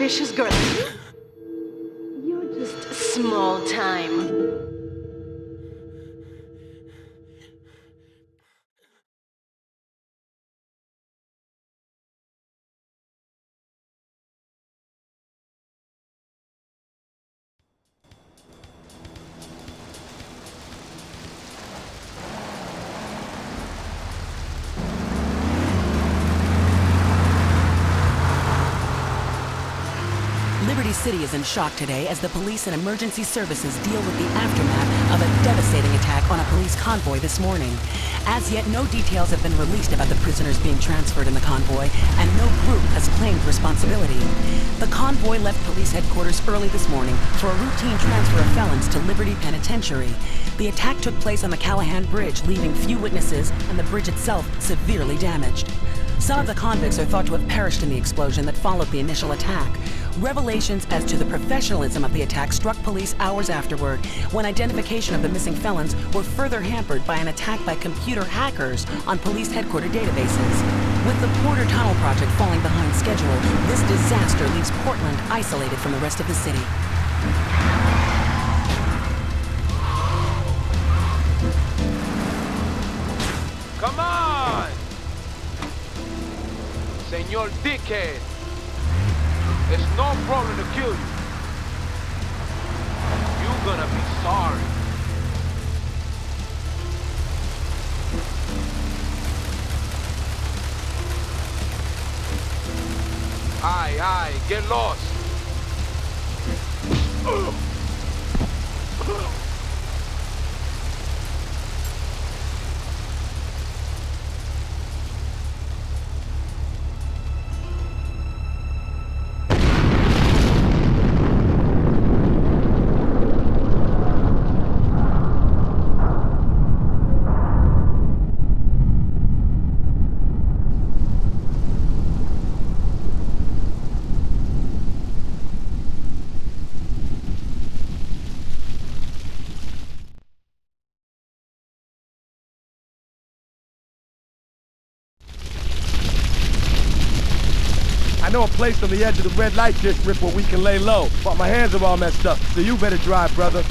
ambitious girl. You're just small time. Liberty City is in shock today as the police and emergency services deal with the aftermath of a devastating attack on a police convoy this morning. As yet, no details have been released about the prisoners being transferred in the convoy, and no group has claimed responsibility. The convoy left police headquarters early this morning for a routine transfer of felons to Liberty Penitentiary. The attack took place on the Callahan Bridge, leaving few witnesses and the bridge itself severely damaged. Some of the convicts are thought to have perished in the explosion that followed the initial attack. Revelations as to the professionalism of the attack struck police hours afterward, when identification of the missing felons were further hampered by an attack by computer hackers on police headquarters databases. With the Porter Tunnel project falling behind schedule, this disaster leaves Portland isolated from the rest of the city. Come on! Senor Dickhead! It's no problem to kill you. You're gonna be sorry. Aye, get lost. I know a place on the edge of the red light district where we can lay low, but my hands are all messed up, so you better drive, brother.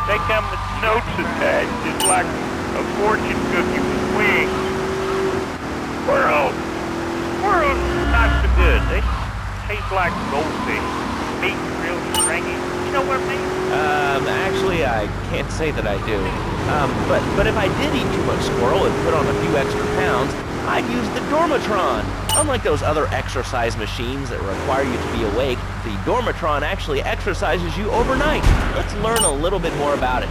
They come with notes attached, just like a fortune cookie with wings. Squirrels! Squirrels not so good. They taste like goldfish. Meat real stringy. You know what I mean? Actually, I can't say that I do. But if I did eat too much squirrel and put on a few extra pounds, I'd use the Dormatron. Unlike those other exercise machines that require you to be awake, the Dormatron actually exercises you overnight. Let's learn a little bit more about it.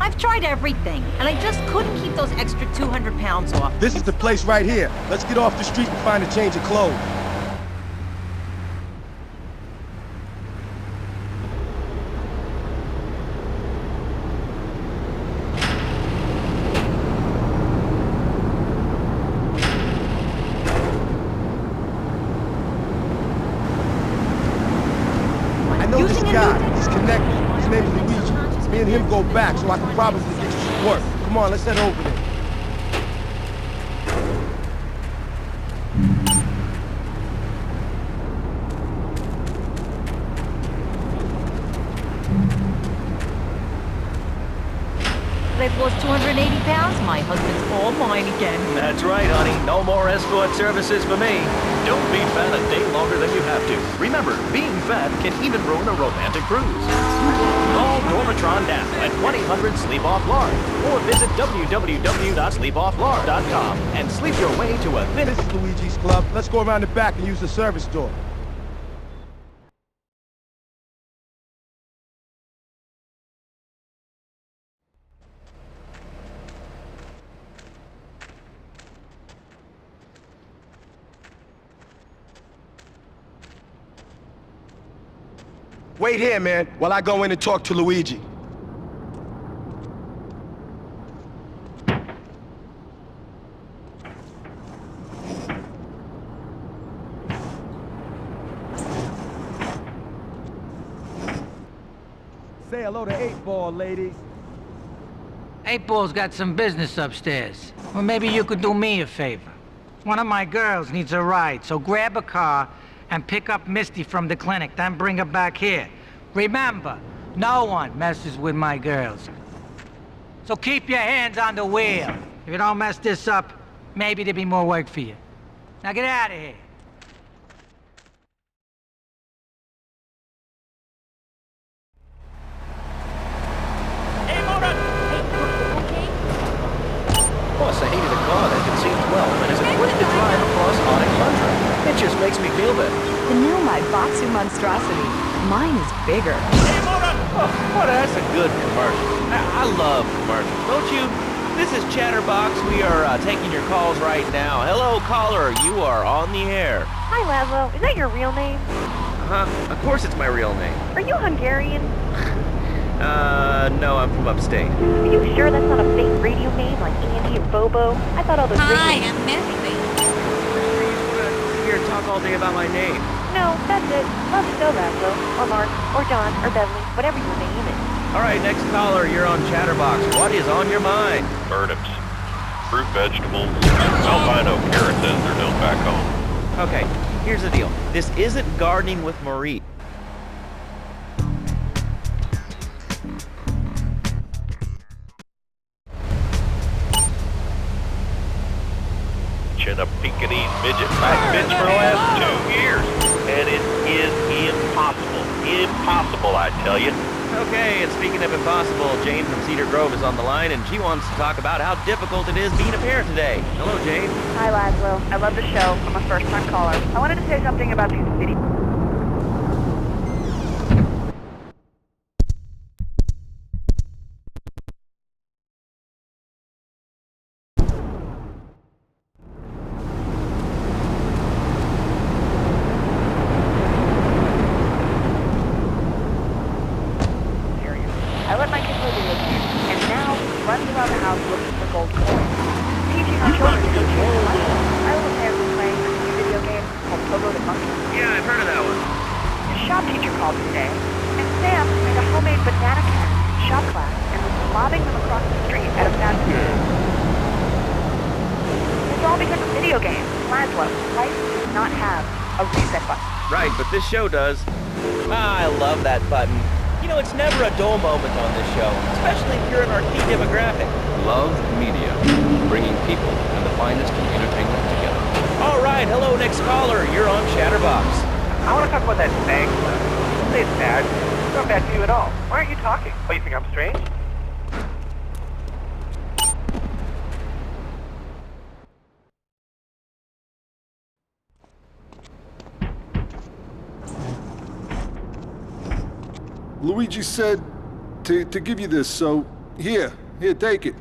I've tried everything, and I just couldn't keep those extra 200 pounds off. This is the place right here. Let's get off the street and find a change of clothes. This guy, he's connected. His name's Luigi. Me and him go back, so I can probably get you some work. Come on, let's head over there. They've lost 280 pounds, my husband's all mine again. That's right, honey. No more escort services for me. Don't be fat a day longer than you have to. Remember, being fat can even ruin a romantic cruise. Call Dormatron now at 1-800-SLEEP-OFF-LARD or visit www.sleepofflard.com and sleep your way to a thin... This is Luigi's Club. Let's go around the back and use the service door. Wait here, man, while I go in and talk to Luigi. Say hello to 8-Ball, ladies. 8-Ball's got some business upstairs. Well, maybe you could do me a favor. One of my girls needs a ride, so grab a car and pick up Misty from the clinic, then bring her back here. Remember, no one messes with my girls. So keep your hands on the wheel. If you don't mess this up, maybe there'll be more work for you. Now get out of here. Boss, I hated a car that could see 12 and is equipped to drive across Arctic tundra. It just makes me feel better. And now my Boxer monstrosity. Mine is bigger. Oh, what? That's a good commercial. I love commercials, don't you? This is Chatterbox. We are taking your calls right now. Hello, caller. You are on the air. Hi, Laszlo. Is that your real name? Of course it's my real name. Are you Hungarian? No, I'm from upstate. Are you sure that's not a fake radio name like Andy or Bobo? I thought all those Hi, radio... I'm Misty. Here, talk all day about my name. No, that's it. Love you so, Laszlo. Or Mark, or John, or Beverly, whatever your name is. All right, next caller, you're on Chatterbox. What is on your mind? Turnips, fruit vegetables, albino carrots as they're known back home. Okay, here's the deal. This isn't Gardening with Marie. A Pekingese midget practice for the last 2 years. And it is impossible. Impossible, I tell you. Okay, and speaking of impossible, Jane from Cedar Grove is on the line, and she wants to talk about how difficult it is being a parent today. Hello, Jane. Hi, Laszlo. I love the show. I'm a first-time caller. I wanted to say something about these videos. I let my kids play video games, and now runs around the house looking for gold coins. Teaching our children to go chase money. I have a parent who's playing this new video game called Pogo the Monkey. Yeah, I've heard of that one. The shop teacher called today, and Sam made a homemade banana can in shop class and was lobbing them across the street at a fast food. It's all because of video games. Laszlo, life does not have a reset button. Right, but this show does. I love that button. You know, it's never a dull moment on this show, especially if you're in our key demographic. Love media, bringing people and the finest in entertainment together. All right, hello, next caller. You're on Chatterbox. I want to talk about that bang stuff. Don't say it's bad. It's not bad to you at all. Why aren't you talking? Oh, you think I'm strange? Luigi said to give you this, so here, take it.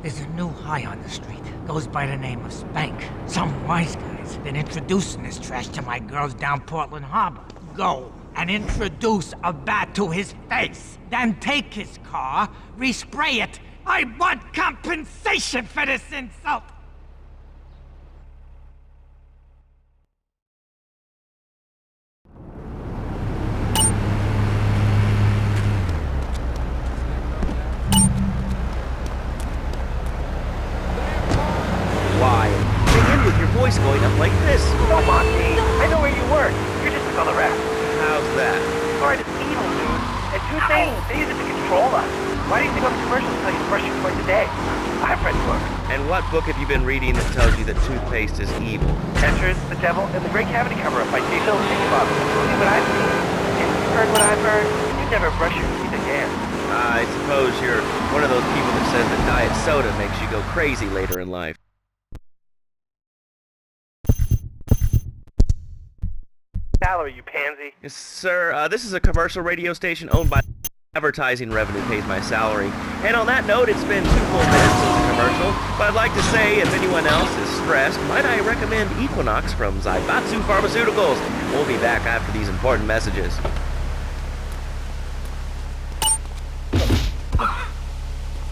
There's a new high on the street. Goes by the name of Spank. Some wise guy's been introducing this trash to my girls down Portland Harbor. Go and introduce a bat to his face. Then take his car, respray it. I want compensation for this insult. Voice going up like this. Come on, Dean. I know where you work. You're just like all the rest. How's that? Sorry, this evil dude. And two things, they use it to control us. Why do you think all the commercials tell you to brush your teeth twice a day? I've read books. And what book have you been reading that tells you that toothpaste is evil? Tetris, The Devil, and The Great Cavity Cover-Up by J. Philip Higginbotham. See what I've seen. And you've heard what I've heard. You never brush your teeth again. I suppose you're one of those people that says that diet soda makes you go crazy later in life. Salary, you pansy. Yes, sir. This is a commercial radio station owned by... Advertising revenue pays my salary. And on that note, it's been 2 full minutes since the commercial, but I'd like to say, if anyone else is stressed, might I recommend Equinox from Zaibatsu Pharmaceuticals. We'll be back after these important messages.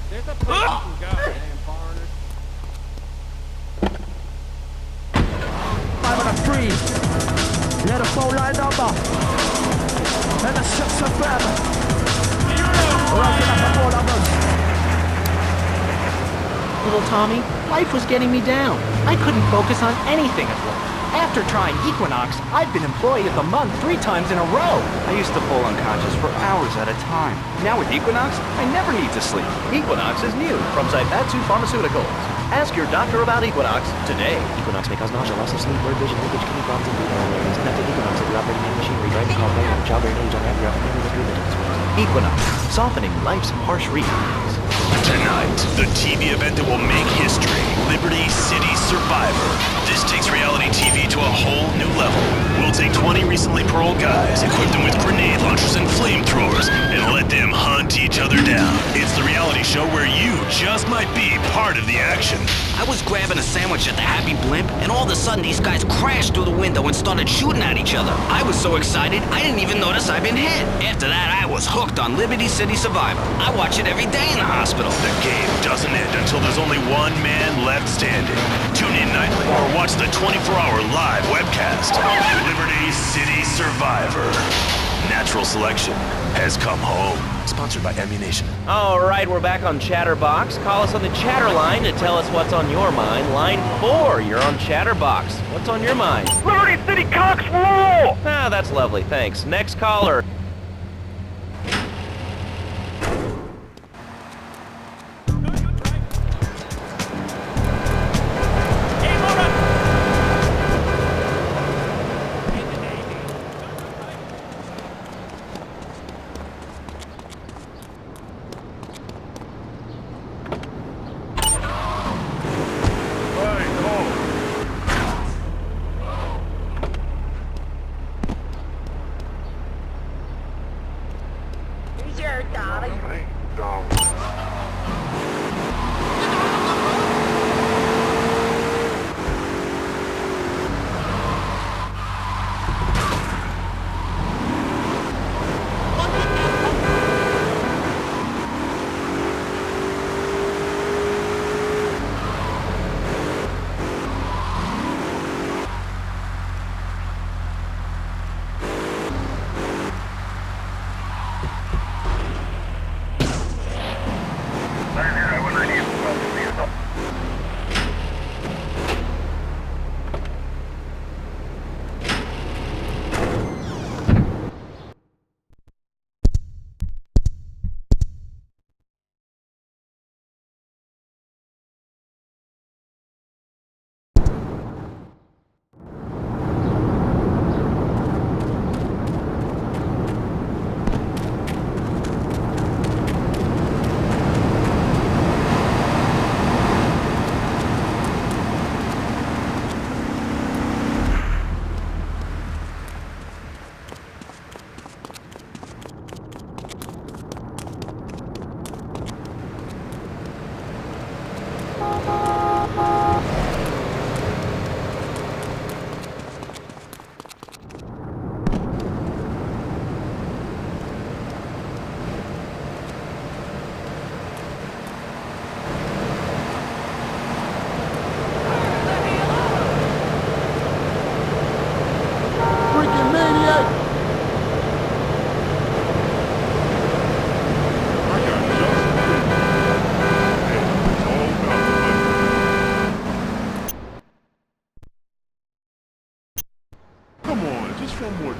There's a place you can go, damn foreigner. I'm on a freeze. Let a phone line number. And a 6 of them. Little Tommy, life was getting me down. I couldn't focus on anything at work. After trying Equinox, I've been Employee of the Month 3 times in a row. I used to fall unconscious for hours at a time. Now with Equinox, I never need to sleep. Equinox is new from Zaibatsu Pharmaceuticals. Ask your doctor about Equinox today. Equinox may cause nausea, loss of sleep, blurred vision, leakage, kidney problems, and bleeding awareness. Connected Equinox if you're operating heavy machinery, driving car, playing, childbearing age, unhappy, or unhappy with mental disorders. Equinox, softening life's harsh realities. Tonight, the TV event that will make history, Liberty City Survivor. This takes reality TV to a whole new level. We'll take 20 recently paroled guys, equip them with grenade launchers and flamethrowers, and let them hunt each other down. It's the reality show where you just might be part of the action. I was grabbing a sandwich at the Happy Blimp, and all of a sudden these guys crashed through the window and started shooting at each other. I was so excited, I didn't even notice I'd been hit. After that, I was hooked on Liberty City Survivor. I watch it every day in the hospital. The game doesn't end until there's only one man left standing. Tune in nightly or watch the 24-hour live webcast. Liberty City Survivor. Natural selection has come home. Sponsored by Ammunition. All right, we're back on Chatterbox. Call us on the chatter line to tell us what's on your mind. Line 4, you're on Chatterbox. What's on your mind? Liberty City Cox rule! Ah, that's lovely, thanks. Next caller.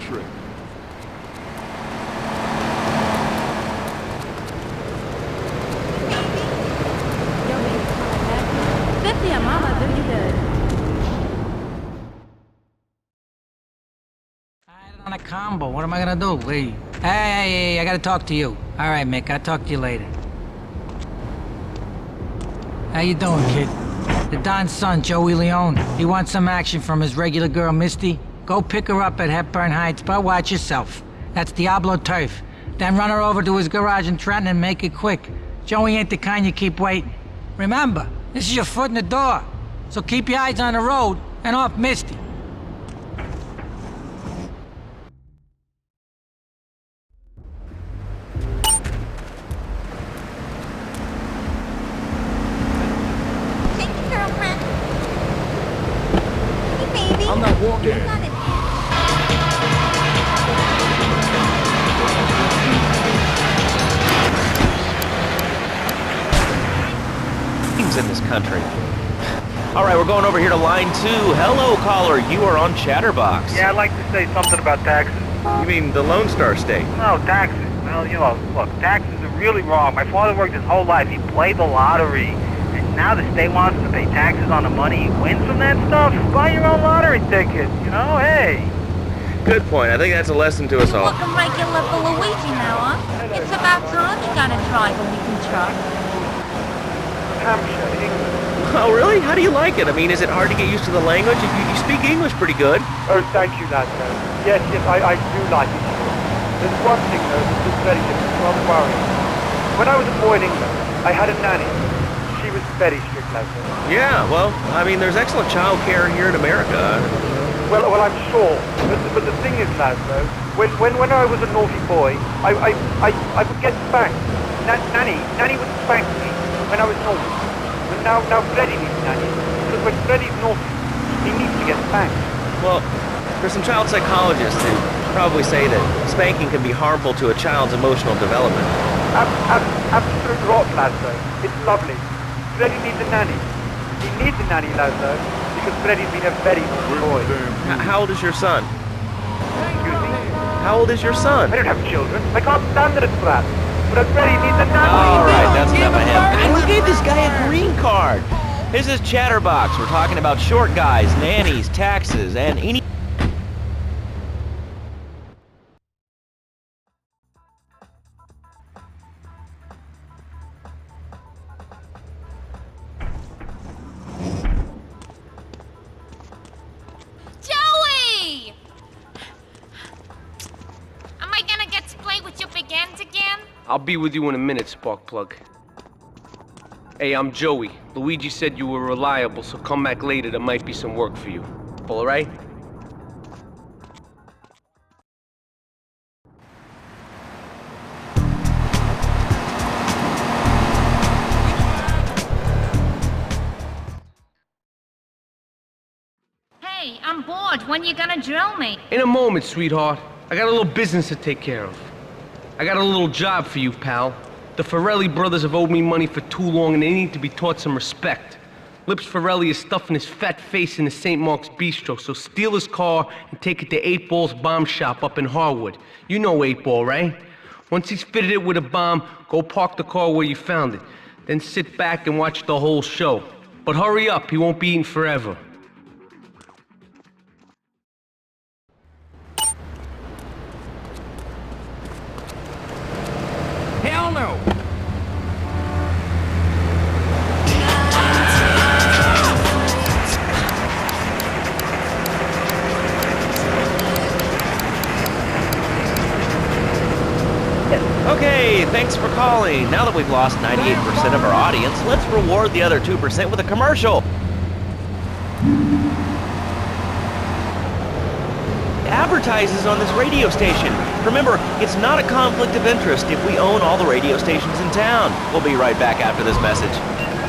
trick. 1 combo. What am I gonna do? Hey, I gotta talk to you. All right, Mick, I'll talk to you later. How you doing, kid? The Don's son, Joey Leone. He wants some action from his regular girl, Misty. Go pick her up at Hepburn Heights, but watch yourself. That's Diablo Turf. Then run her over to his garage in Trenton and make it quick. Joey ain't the kind you keep waiting. Remember, this is your foot in the door. So keep your eyes on the road and off Misty. I'm not walking. Things in this country. All right, we're going over here to line 2. Hello, caller. You are on Chatterbox. Yeah, I'd like to say something about taxes. You mean the Lone Star State? No, taxes. Well, you know, look, taxes are really wrong. My father worked his whole life. He played the lottery. And now the state wants him to pay taxes on the money he wins from that stuff. Buy your own lottery ticket, you know? Hey. Good point. I think that's a lesson to us all. Looking regular for Luigi now, huh? It's about time you got a driver we can trust. Hampshire, England. Oh, really? How do you like it? I mean, is it hard to get used to the language? You speak English pretty good. Oh, thank you, Lazlo. Yes, I do like it. There's one thing, though, that's just very different, rather worrying. When I was a boy in England, I had a nanny. She was very strict, Lazlo. Yeah, well, I mean, there's excellent child care here in America. Well, I'm sure. But the thing is, Lazlo, when I was a naughty boy, I would get spanked. Nanny would spank me when I was naughty. But now Freddy needs nanny. Because when Freddy's naughty, he needs to get spanked. Well, there's some child psychologists who probably say that spanking can be harmful to a child's emotional development. Absolute rot, Lazlo. It's lovely. Freddy needs a nanny. He needs a nanny, Lazlo, because Freddy's been a very good boy. How old is your son? Excuse me? How old is your son? I don't have children. I can't stand it for that. But Freddy needs a nanny. All right, that's enough of him. Who gave this guy a green card? This is Chatterbox. We're talking about short guys, nannies, taxes, and any... Joey! Am I gonna get to play with your big ends again? I'll be with you in a minute, Sparkplug. Hey, I'm Joey. Luigi said you were reliable, so come back later. There might be some work for you. All right? Hey, I'm bored. When you gonna drill me? In a moment, sweetheart. I got a little business to take care of. I got a little job for you, pal. The Farelli brothers have owed me money for too long, and they need to be taught some respect. Lips Farelli is stuffing his fat face in the St. Mark's Bistro, so steal his car and take it to 8 Ball's bomb shop up in Harwood. You know 8 Ball, right? Once he's fitted it with a bomb, go park the car where you found it. Then sit back and watch the whole show. But hurry up, he won't be eating forever. Hell no! Okay, thanks for calling. Now that we've lost 98% of our audience, let's reward the other 2% with a commercial. Advertises on this radio station. Remember, it's not a conflict of interest if we own all the radio stations in town. We'll be right back after this message.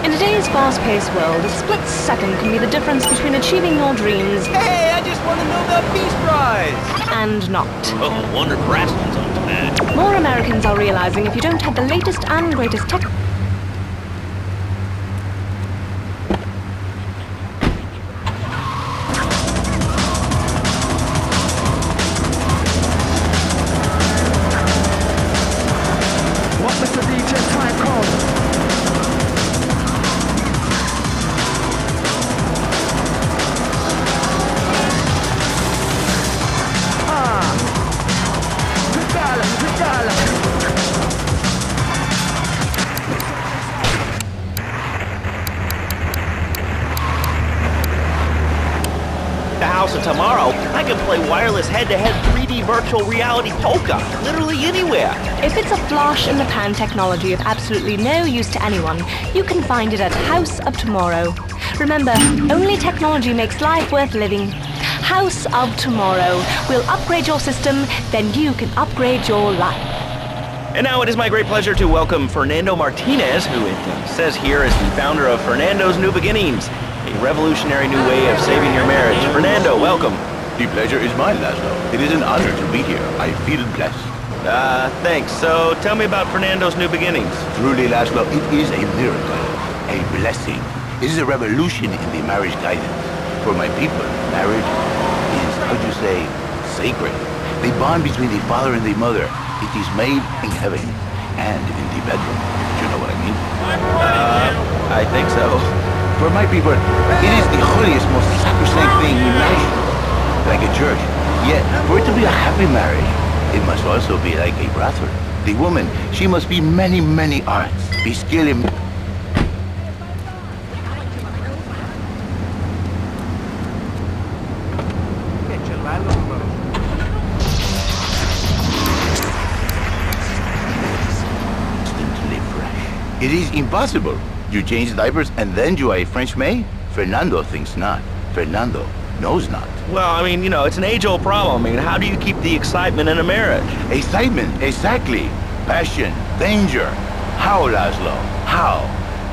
In today's fast-paced world, a split second can be the difference between achieving your dreams... Hey, I just want to know the Peace Prize! ...and not. Oh, wonder Braston's on tonight. More Americans are realizing if you don't have the latest and greatest tech... What, Mr. DJ? Try and call him. the house of tomorrow, I can play wireless head-to-head 3D virtual reality polka, literally anywhere. If it's a flash-in-the-pan technology of absolutely no use to anyone, you can find it at House of Tomorrow. Remember, only technology makes life worth living. House of Tomorrow. We'll upgrade your system, then you can upgrade your life. And now it is my great pleasure to welcome Fernando Martinez, who it says here is the founder of Fernando's New Beginnings, a revolutionary new way of saving your marriage. Fernando, welcome. The pleasure is mine, Laszlo. It is an honor to be here. I feel blessed. Thanks. So tell me about Fernando's New Beginnings. Truly, Laszlo, it is a miracle, a blessing. It is a revolution in the marriage guidance. For my people, marriage is, how do you say, sacred. The bond between the father and the mother. It is made in heaven and in the bedroom. Do you know what I mean? I think so. For my people, it is the holiest, most sacrosanct thing imaginable. Like a church. Yet, for it to be a happy marriage, it must also be like a brothel. The woman, she must be many, many arts. Be skilled in... It is impossible. You change diapers and then you are a French maid? Fernando thinks not. Fernando knows not. Well, I mean, you know, it's an age-old problem. I mean, how do you keep the excitement in a marriage? Excitement, exactly. Passion, danger. How, Laszlo? How?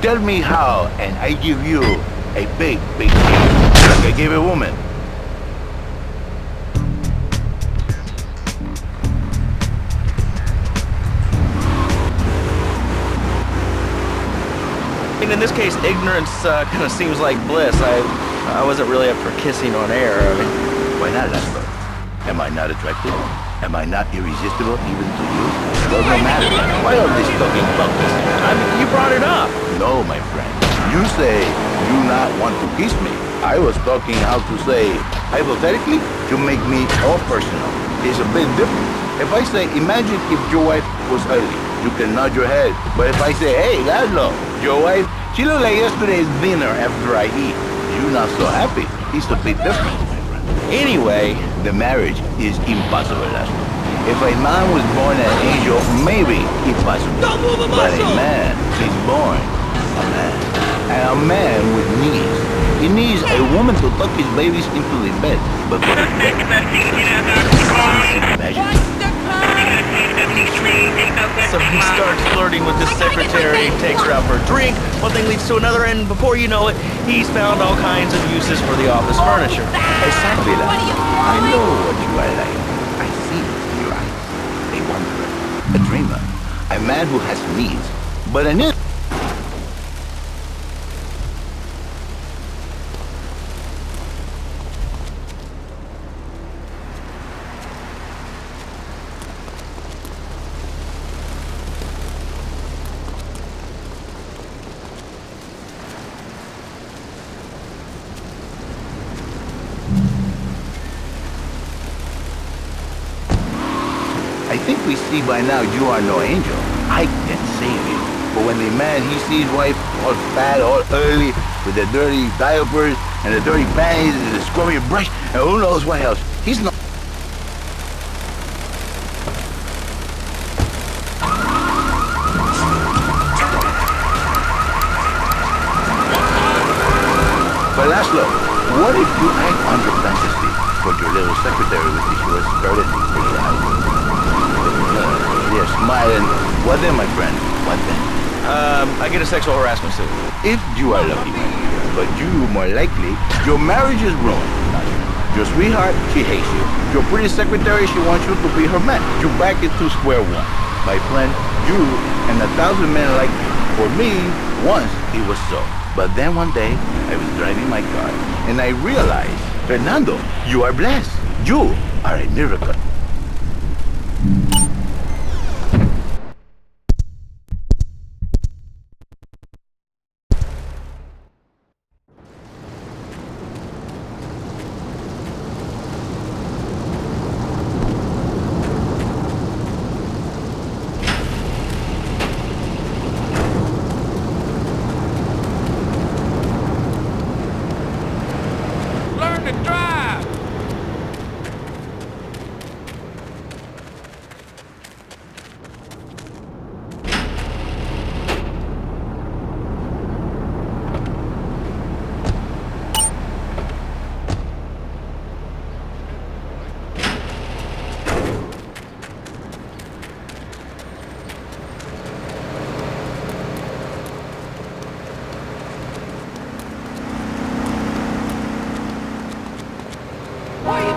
Tell me how, and I give you a big, big gift, like I gave a woman. I mean, in this case, ignorance kind of seems like bliss. I wasn't really up for kissing on air. I mean, why not, Laszlo? Am I not attractive? Am I not irresistible even to you? Well, no matter. Why all this talking about this? I mean, you brought it up. No, my friend. You say you not want to kiss me. I was talking how to say, hypothetically, to make me all personal. It's a bit different. If I say, imagine if your wife was ugly, you can nod your head. But if I say, hey, Laszlo, your wife, she looked like yesterday's dinner after I eat. You're not so happy. It's a bit different, my friend. Anyway, the marriage is impossible, Laszlo. If a man was born an angel, maybe it's possible. But a man is born a man. And a man with needs. He needs a woman to tuck his babies into the bed. But what is that? So he starts flirting with his secretary, takes her out for a drink, one thing leads to another, and before you know it, he's found all kinds of uses for the office furniture. Exactly, Laszlo. I know what you are like. I see it in your eyes. A wanderer, a dreamer, a man who has needs, but an I think we see by now you are no angel. I can save you. But when the man, he sees wife all fat, all early, with the dirty diapers, and the dirty panties, and the scrubby brush, and who knows what else, he's not... But Laszlo, what if you act on your fantasy for your little secretary with the short skirt and the pretty eyes? They're smiling. What then, my friend? What then? I get a sexual harassment suit. If you are lucky, but you more likely, your marriage is ruined. Your sweetheart, she hates you. Your pretty secretary, she wants you to be her man. You're back into square one. My friend, you and 1,000 men like you. For me, once it was so. But then one day, I was driving my car, and I realized, Fernando, you are blessed. You are a miracle. Learn to drive!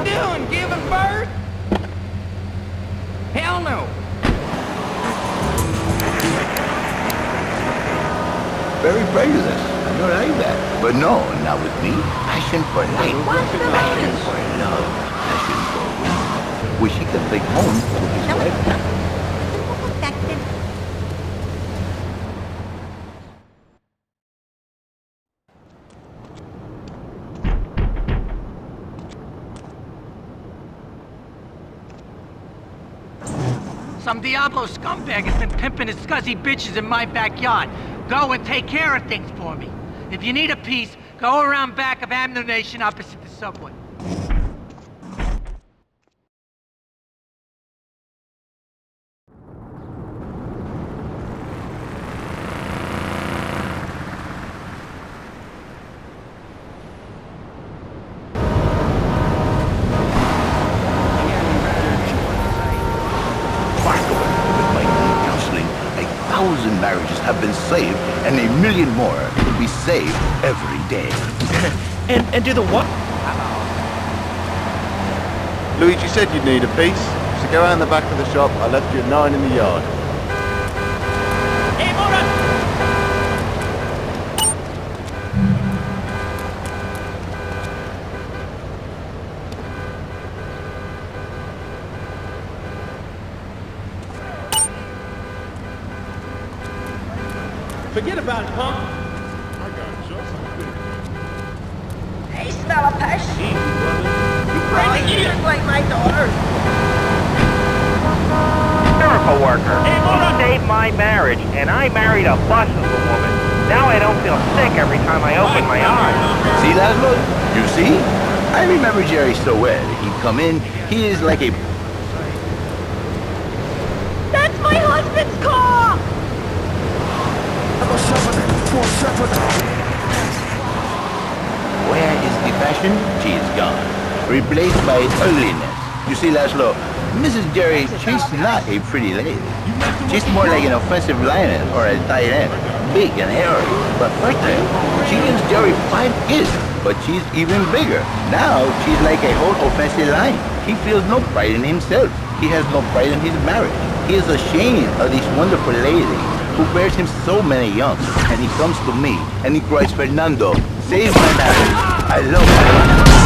doing? Giving birth? Hell no. Very prejudiced. I don't like that. But no, not with me. Passion for life. Passion for love. Passion for women. Which he can take home to his wife. Some Diablo scumbag has been pimping his scuzzy bitches in my backyard. Go and take care of things for me. If you need a piece, go around back of Ammunition opposite the subway. Marriages have been saved, and 1 million more will be saved every day. and do the what? Luigi said you'd need a piece, so go around the back of the shop. I left you at 9 in the yard. Hey, Mora! Forget about it, punk. I got just a thing. Hey, smell a pesh. Easy, brother. You look like my daughter. Miracle worker. He saved my marriage, and I married a bus of a woman. Now I don't feel sick every time I open my eyes. See, Laszlo? You see? I remember Jerry so well. He'd come in, he is like a... That's my husband's car! Where is the fashion? She is gone. Replaced by ugliness. You see, Laszlo, Mrs. Jerry, she's not a pretty lady. She's more like an offensive lioness or a tight end. Big and hairy. But first time, she gives Jerry 5 kids. But she's even bigger. Now, she's like a whole offensive lion. He feels no pride in himself. He has no pride in his marriage. He is ashamed of this wonderful lady who bears him so many young. And he comes to me and he cries, Fernando, save my marriage. I love her.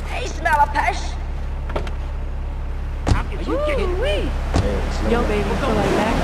Hey, smell a pesh. Are you kidding me? Yo, baby, feel like back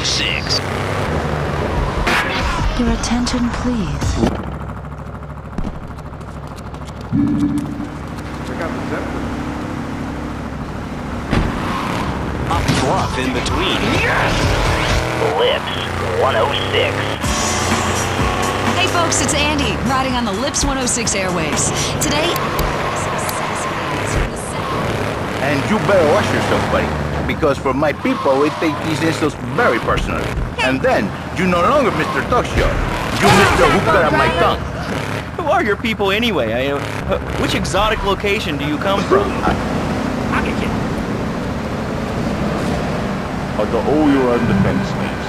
106. Your attention, please. Up bluff in between. Lips 106. Hey folks, it's Andy, riding on the Lips 106 airwaves. Today... And you better watch yourself, buddy. Because for my people, we take these insults very personally. And then, you're no longer Mr. Talk Show. You Mr. Who cut out my tongue. Who are your people anyway? Which exotic location do you come from? I'll get you. Although all you are on defense needs.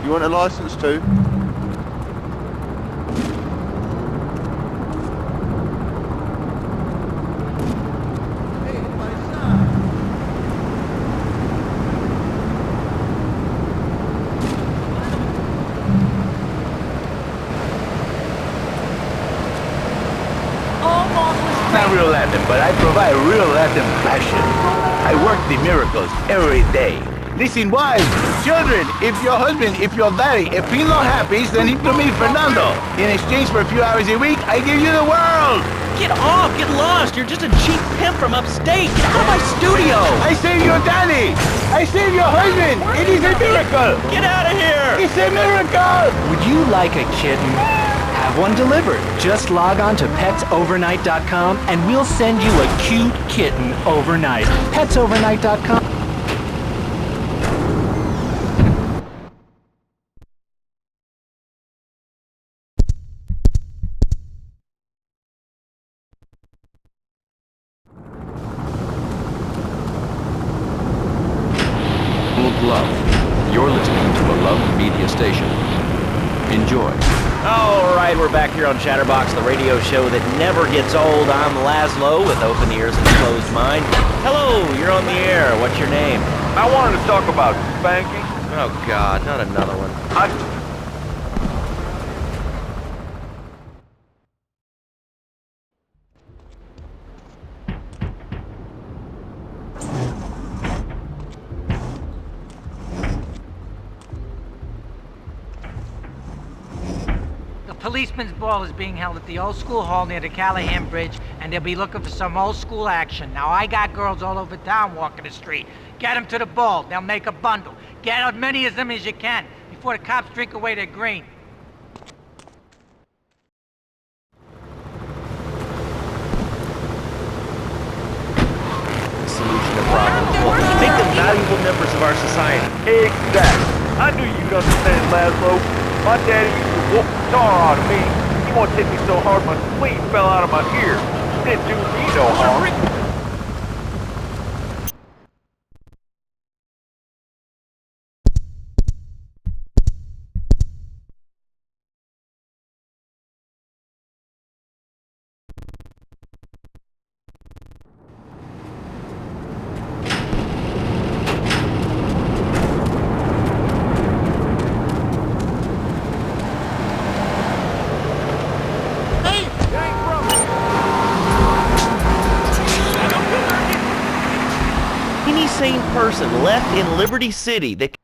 You want a license too? Not real Latin, but I provide real Latin passion. I work the miracles every day. Listen, wives, children, if your husband, if your daddy, if he's not happy, send him to me, Fernando. In exchange for a few hours a week, I give you the world. Get off! Get lost! You're just a cheap pimp from upstate! Get out of my studio! I saved your daddy! I saved your husband! It is a miracle! Get out of here! It's a miracle! Would you like a kitten? Have one delivered. Just log on to petsovernight.com and we'll send you a cute kitten overnight. petsovernight.com. Love. You're listening to a Love Media station. Enjoy. All right, we're back here on Chatterbox, the radio show that never gets old. I'm Laszlo with open ears and a closed mind. Hello, you're on the air. What's your name? I wanted to talk about spanking. Oh, God, not another one. Policeman's ball is being held at the old school hall near the Callahan Bridge, and they'll be looking for some old school action. Now, I got girls all over town walking the street. Get them to the ball. They'll make a bundle. Get as many of them as you can before the cops drink away their green. The solution to problems. Well, make them valuable members of our society. Exactly. I knew you'd understand, Laszlo. My daddy used to whoop the tar out of me. He won't hit me so hard my spleen fell out of my ear. Didn't do me no harm. Sane person left in Liberty City that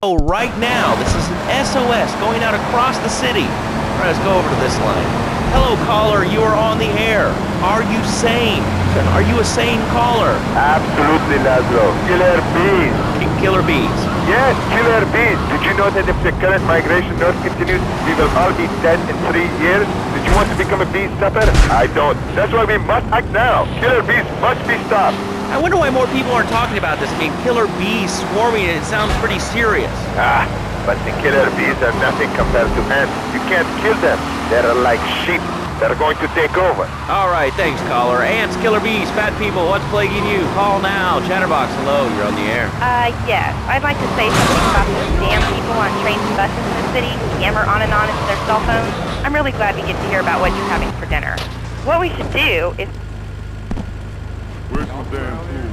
oh right now. This is an SOS going out across the city. All right, let's go over to this line. Hello, caller. You are on the air. Are you sane? Are you a sane caller? Absolutely, Laszlo. Killer bees. Killer bees. Yes, killer bees. Did you know that if the current migration north continues, we will all be dead in 3 years? Did you want to become a bee stopper? I don't. That's why we must act now. Killer bees must be stopped. I wonder why more people aren't talking about this. I mean, killer bees swarming, it sounds pretty serious. But the killer bees are nothing compared to ants. You can't kill them. They're like sheep. They're going to take over. All right, thanks, caller. Ants, killer bees, fat people, what's plaguing you? Call now. Chatterbox, hello, you're on the air. Yes. I'd like to say something about those damn people on trains and buses in the city who yammer on and on into their cell phones. I'm really glad we get to hear about what you're having for dinner. What we should do is... Where's my damn food?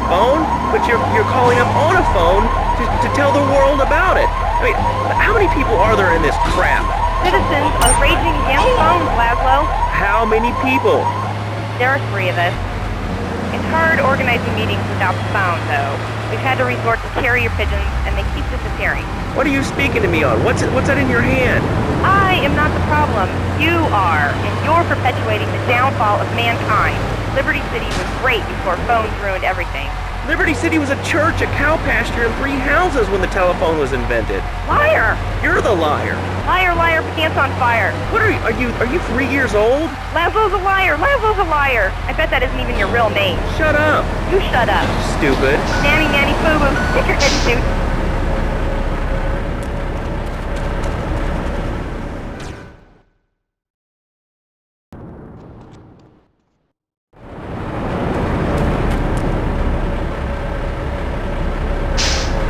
Phone but you're calling up on a phone to tell the world about it. I mean, how many people are there in this crap? Citizens are raging against phones, Laszlo. How many people? There are 3 of us. It's hard organizing meetings without the phone, though. We've had to resort to carrier pigeons, and they keep disappearing. What are you speaking to me on? What's that in your hand? I am not the problem. You are, and you're perpetuating the downfall of mankind. Liberty City was great before phones ruined everything. Liberty City was a church, a cow pasture, and 3 houses when the telephone was invented. Liar! You're the liar. Liar, liar, pants on fire. What are you 3 years old? Laszlo's a liar. Laszlo's a liar. I bet that isn't even your real name. Shut up. You shut up. Stupid. Nanny, nanny, boo-boo. Stick your head in suit.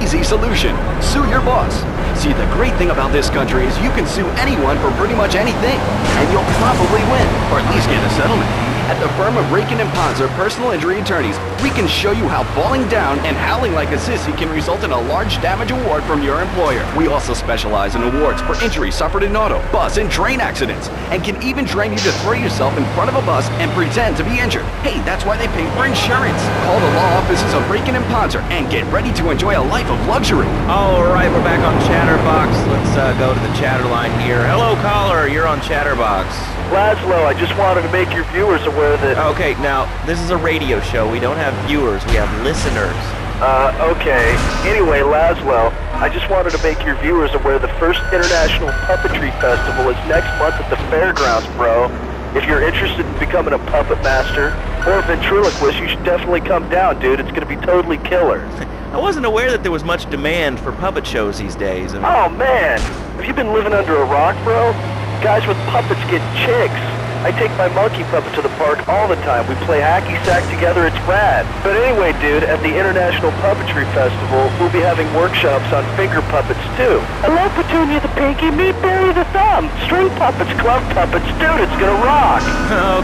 Easy solution. Sue your boss. See, the great thing about this country is you can sue anyone for pretty much anything, and you'll probably win, or at least get a settlement. At the firm of Rakin & Ponzer Personal Injury Attorneys, we can show you how falling down and howling like a sissy can result in a large damage award from your employer. We also specialize in awards for injuries suffered in auto, bus, and train accidents, and can even train you to throw yourself in front of a bus and pretend to be injured. Hey, that's why they pay for insurance. Call the law offices of Rakin & Ponzer and get ready to enjoy a life of luxury. All right, we're back on Chatterbox. Let's go to the chatter line here. Hello, caller. You're on Chatterbox. Laszlo, I just wanted to make your viewers aware that... Okay, now, this is a radio show. We don't have viewers. We have listeners. Okay. Anyway, Laszlo, I just wanted to make your viewers aware the first International Puppetry Festival is next month at the fairgrounds, bro. If you're interested in becoming a puppet master or a ventriloquist, you should definitely come down, dude. It's gonna be totally killer. I wasn't aware that there was much demand for puppet shows these days. I mean... Oh, man. Have you been living under a rock, bro? Guys with puppets get chicks. I take my monkey puppet to the park all the time. We play hacky sack together. It's rad. But anyway, dude, at the International Puppetry Festival, we'll be having workshops on finger puppets, too. Hello, Petunia the Pinky. Meet Barry the Thumb. String puppets, glove puppets. Dude, it's gonna rock.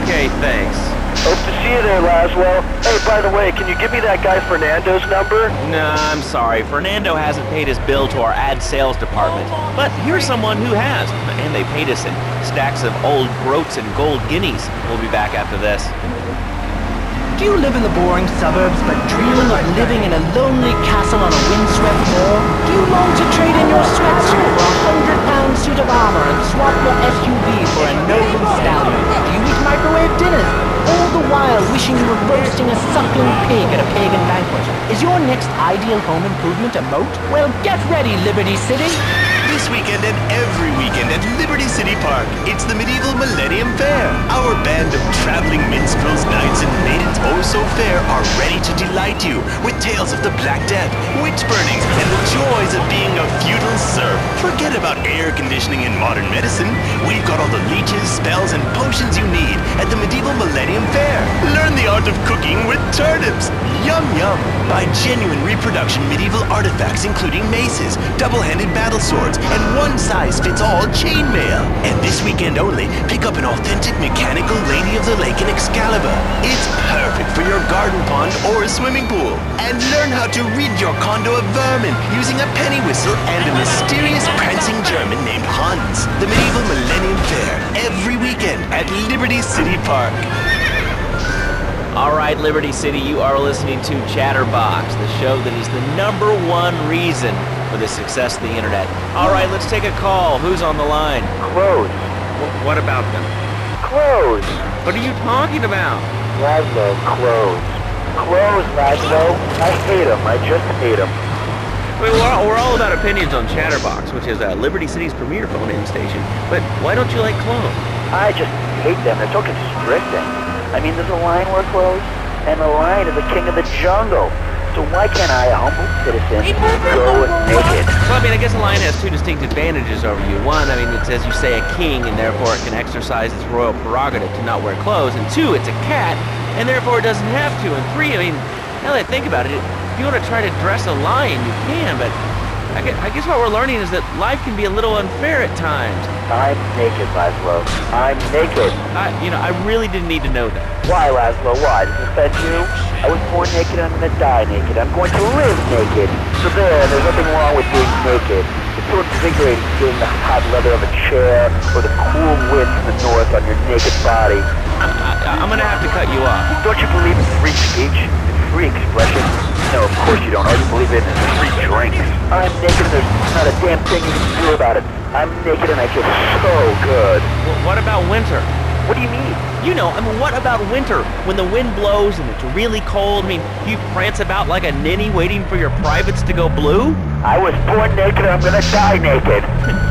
Okay, thanks. Hope to see you there, Laszlo. Hey, by the way, can you give me that guy Fernando's number? Nah, I'm sorry. Fernando hasn't paid his bill to our ad sales department. But here's someone who has, and they paid us in stacks of old groats and gold guineas. We'll be back after this. Do you live in the boring suburbs but dream of living in a lonely castle on a windswept moor? Do you long to trade in your sweatsuit for a 100-pound suit of armor and swap your SUV for a noble stallion? Do you eat microwave dinners? All the while wishing you were roasting a suckling pig at a pagan banquet. Is your next ideal home improvement a moat? Well, get ready, Liberty City! This weekend and every weekend at Liberty City Park, it's the Medieval Millennium Fair. Our band of traveling minstrels, knights, and maidens oh so fair are ready to delight you with tales of the Black Death, witch burnings, and the joys of being a feudal serf. Forget about air conditioning and modern medicine. We've got all the leeches, spells, and potions you need at the Medieval Millennium Fair. Learn the art of cooking with turnips. Yum yum. Buy genuine reproduction medieval artifacts including maces, double-handed battle swords, and one-size-fits-all chainmail. And this weekend only, pick up an authentic mechanical Lady of the Lake in Excalibur. It's perfect for your garden pond or a swimming pool. And learn how to rid your condo of vermin using a penny whistle and a mysterious prancing German named Hans. The Medieval Millennium Fair, every weekend at Liberty City Park. All right, Liberty City, you are listening to Chatterbox, the show that is the #1 reason for the success of the internet. All right, let's take a call. Who's on the line? Clothes. What about them? Clothes. What are you talking about? Laszlo, clothes. Clothes, Laszlo. I hate them. I just hate them. I mean, we're all about opinions on Chatterbox, which is Liberty City's premier phone-in station. But why don't you like clothes? I just hate them. They're so constricting. I mean, there's a line where clothes, and the lion is the king of the jungle. So why can't I, a humble citizen, go naked? Well, I mean, I guess a lion has two distinct advantages over you. One, I mean, it's, as you say, a king, and therefore it can exercise its royal prerogative to not wear clothes. And two, it's a cat, and therefore it doesn't have to. And three, I mean, now that I think about it, if you want to try to dress a lion, you can, but I guess what we're learning is that life can be a little unfair at times. I'm naked, Laszlo. I'm naked. I really didn't need to know that. Why, Laszlo? Why? Does this offend you? I was born naked, I'm gonna die naked. I'm going to live naked. So there's nothing wrong with being naked. It's so invigorating feeling the hot leather of a chair or the cool wind from the north on your naked body. I'm gonna have to cut you off. Don't you believe in free speech and free expression? No, of course you don't. All you believe in is free drinks. I'm naked and there's not a damn thing you can do about it. I'm naked and I feel so good. Well, what about winter? What do you mean? What about winter? When the wind blows and it's really cold, you prance about like a ninny waiting for your privates to go blue? I was born naked and I'm gonna die naked.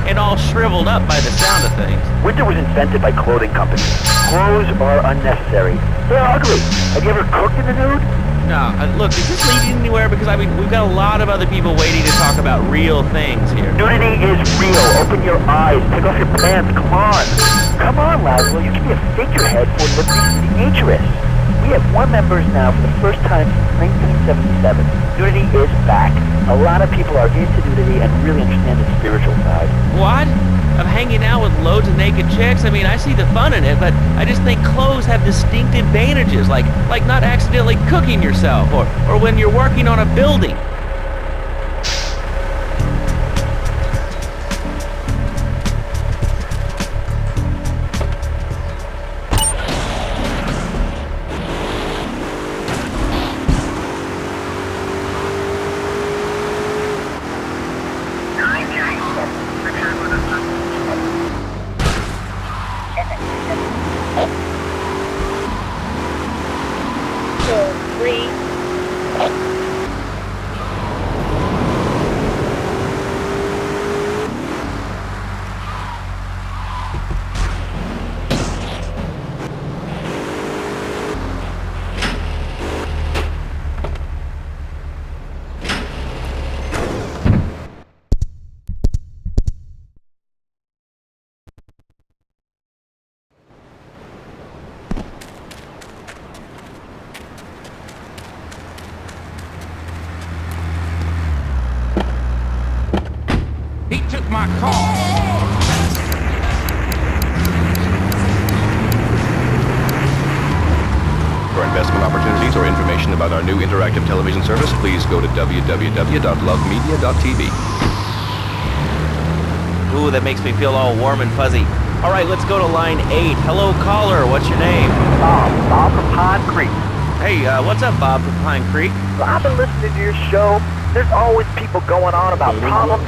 And all shriveled up by the sound of things. Winter was invented by clothing companies. Clothes are unnecessary. They're ugly. Have you ever cooked in the nude? No, look, is this leading anywhere? Because we've got a lot of other people waiting to talk about real things here. Nudity is real. Open your eyes. Take off your pants. Come on. Come on, Laszlo. You can be a figurehead for Liberty City Naturists. We have more members now for the first time since 1977. Nudity is back. A lot of people are into nudity and really understand the spiritual side. What? Of hanging out with loads of naked chicks? I see the fun in it, but I just think clothes have distinct advantages, like not accidentally cooking yourself, or when you're working on a building. He took my car. For investment opportunities or information about our new interactive television service, please go to www.lovemedia.tv. Ooh, that makes me feel all warm and fuzzy. All right, let's go to line 8. Hello, caller. What's your name? Bob from Pine Creek. Hey, what's up, Bob from Pine Creek? So I've been listening to your show. There's always people going on about problems.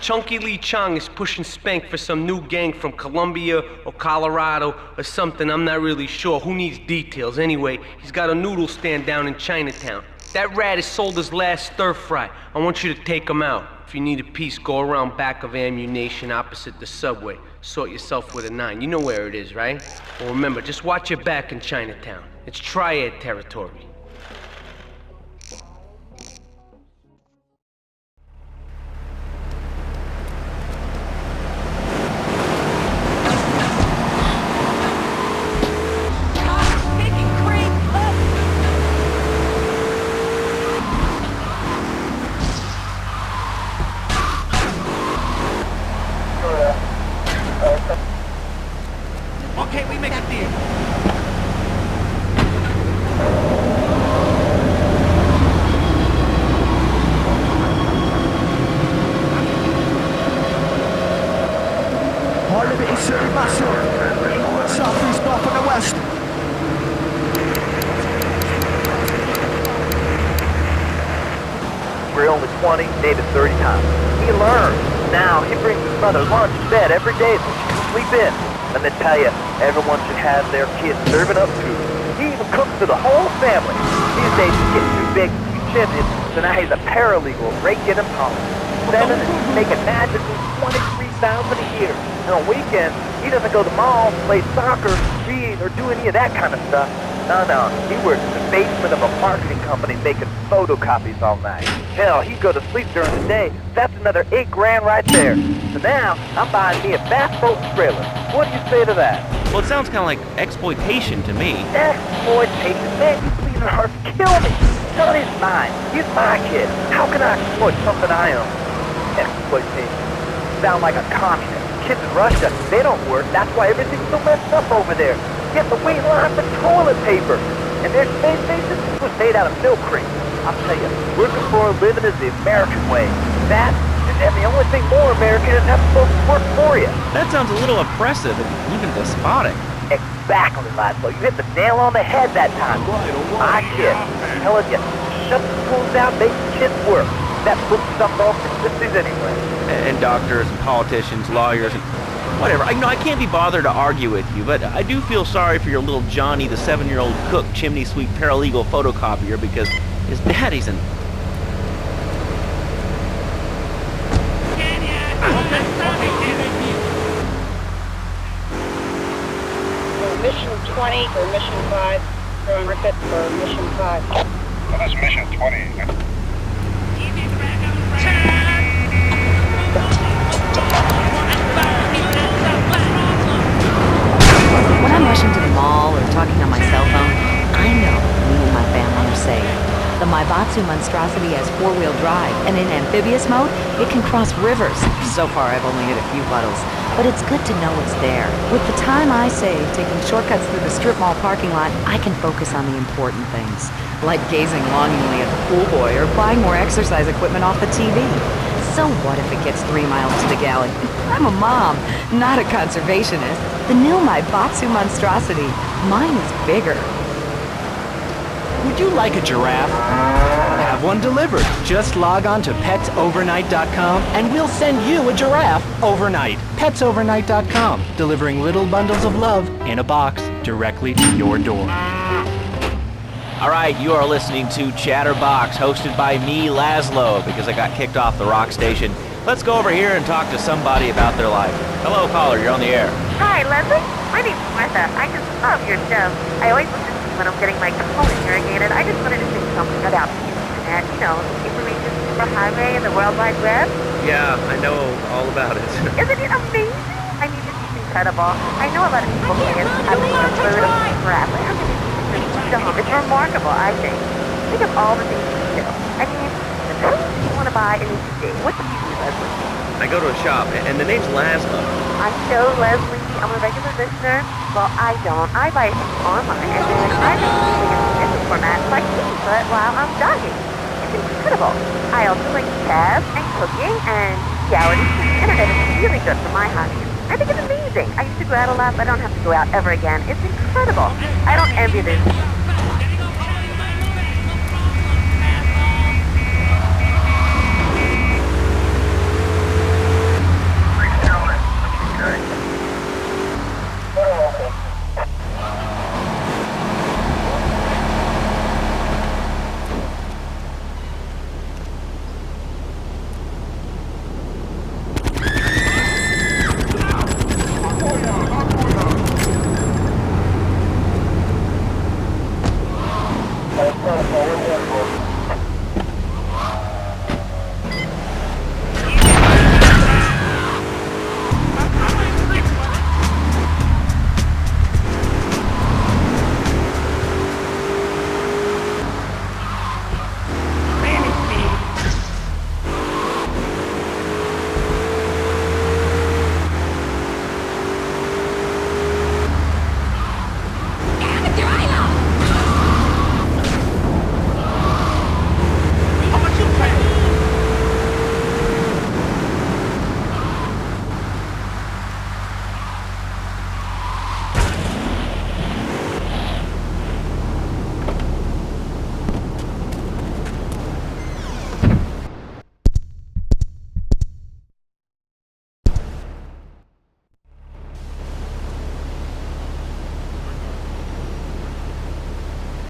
Chunky Lee Chong is pushing Spank for some new gang from Colombia or Colorado or something, I'm not really sure. Who needs details? Anyway, he's got a noodle stand down in Chinatown. That rat has sold his last stir fry. I want you to take him out. If you need a piece, go around back of Ammunition opposite the subway. Sort yourself with a 9. You know where it is, right? Well, remember, just watch your back in Chinatown. It's Triad territory. Okay, we make a deal. All Liberty City massive. Southeast, north, and the west. We're only 20, maybe 30 times. He learns. Now, he brings his mother lunch to bed every day so she can sleep in. Let me tell you, everyone should have their kids serving up food. He even cooks for the whole family. These days he's getting too big to keep champion, so now he's a paralegal, break-in and policy. 7 and he's making magically $23,000 a year. And on weekends, he doesn't go to the mall, play soccer, read, or do any of that kind of stuff. No, he works in the basement of a marketing company making photocopies all night. Hell, he'd go to sleep during the day. That's another $8 grand right there. So now, I'm buying me a bass boat and trailer. What do you say to that? Well, it sounds kind of like exploitation to me. Exploitation? Man, you please are kill me. Son is mine. He's my kid. How can I exploit something I own? Exploitation. Sound like a communist. Kids in Russia, they don't work. That's why everything's so messed up over there. Get the wait line for toilet paper. And their space station was made out of milk crates. I'll tell you, working for a living is the American way. That, and the only thing more American is having folks work for you. That sounds a little oppressive and even despotic. Exactly, Laszlo. You hit the nail on the head that time. My kid, I'm telling you, shut the schools down, make kids work. That puts stuff off the sisters anyway. And doctors and politicians, lawyers, and whatever. I can't be bothered to argue with you, but I do feel sorry for your little Johnny, the 7-year-old cook, chimney sweep, paralegal photocopier, because his daddy's an... Mission 20 or Mission 5. You're on record for Mission 5. Well, that's Mission 20. When I'm rushing to the mall or talking on my cell phone, I know me and my family are safe. The Maibatsu monstrosity has 4-wheel drive, and in amphibious mode, it can cross rivers. So far, I've only hit a few puddles, but it's good to know it's there. With the time I save taking shortcuts through the strip mall parking lot, I can focus on the important things, like gazing longingly at the pool boy or buying more exercise equipment off the TV. So what if it gets 3 miles to the gallon? I'm a mom, not a conservationist. The new Maibatsu monstrosity. Mine is bigger. Would you like a giraffe? Have one delivered. Just log on to petsovernight.com and we'll send you a giraffe overnight. Petsovernight.com, delivering little bundles of love in a box directly to your door. All right, you are listening to Chatterbox, hosted by me, Laszlo, because I got kicked off the rock station. Let's go over here and talk to somebody about their life. Hello, caller, you're on the air. Hi, Leslie. My name's Martha. I just love your show. I always listen to you when I'm getting my colon irrigated. I just wanted to say something about the internet. You know, information superhighway and the World Wide Web. Yeah, I know all about it. Isn't it amazing? I mean, it's incredible. I know a lot of people say it's absolutely unheard of forever. I mean, it's remarkable, I think. Think of all the things you do. I mean, who do you want to buy a new CD? What do you do, Leslie? I go to a shop, and the name's Laszlo. I know, Leslie. I'm a regular listener. Well, I don't. I buy things online, and then I just put it in different formats like but while I'm jogging. It's incredible. I also like jazz and cooking and reality. The internet is really good for my hobbies. I think it's amazing. I used to go out a lot, but I don't have to go out ever again. It's incredible. I don't envy this